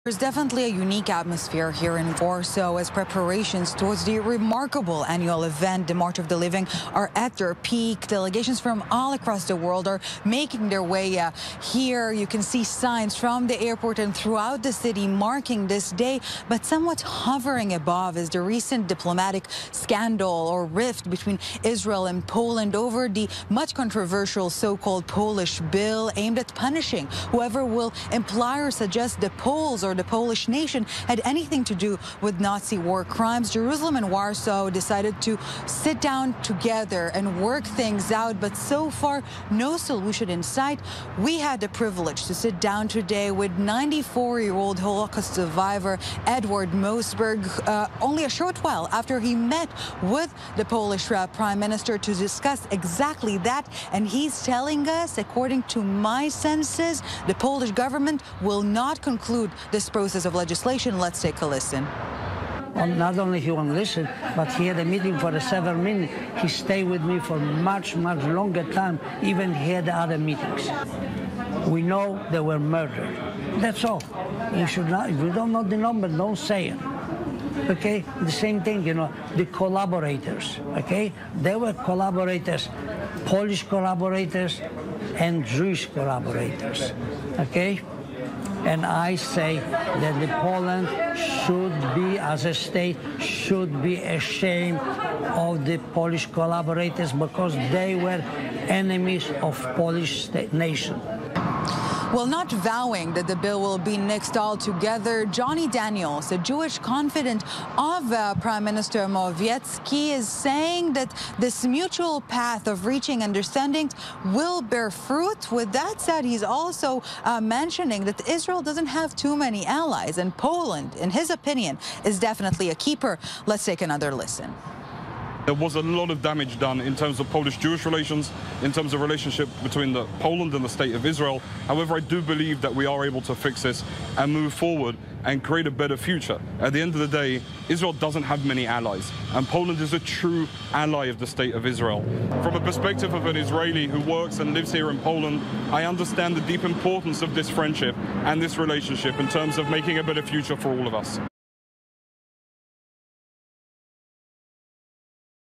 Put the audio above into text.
There's definitely a unique atmosphere here in Warsaw as preparations towards the remarkable annual event, the March of the Living, are at their peak. Delegations from all across the world are making their way here. You can see signs from the airport and throughout the city marking this day, but somewhat hovering above is the recent diplomatic scandal or rift between Israel and Poland over the much controversial so-called Polish bill aimed at punishing whoever will imply or suggest the Poles or the Polish nation had anything to do with Nazi war crimes. Jerusalem and Warsaw decided to sit down together and work things out, but so far no solution in sight. We had the privilege to sit down today with 94-year-old Holocaust survivor Edward Mosberg only a short while after he met with the Polish Prime Minister to discuss exactly that, and he's telling us, according to my senses, the Polish government will not conclude this process of legislation. Let's take a listen. Well, not only he won't listen, but he had a meeting for 7 minutes. He stayed with me for much longer time. Even he had other meetings. We know they were murdered. That's all. You should not. If you don't know the number, don't say it. Okay? The same thing, the collaborators. Okay? They were collaborators, Polish collaborators and Jewish collaborators. Okay? And I say that the Poland should be, as a state, should be ashamed of the Polish collaborators because they were enemies of Polish nation. Well, not vowing that the bill will be nixed altogether, Johnny Daniels, a Jewish confidant of Prime Minister Morawiecki, is saying that this mutual path of reaching understandings will bear fruit. With that said, he's also mentioning that Israel doesn't have too many allies, and Poland, in his opinion, is definitely a keeper. Let's take another listen. There was a lot of damage done in terms of Polish-Jewish relations, in terms of relationship between Poland and the State of Israel. However, I do believe that we are able to fix this and move forward and create a better future. At the end of the day, Israel doesn't have many allies, and Poland is a true ally of the State of Israel. From a perspective of an Israeli who works and lives here in Poland, I understand the deep importance of this friendship and this relationship in terms of making a better future for all of us.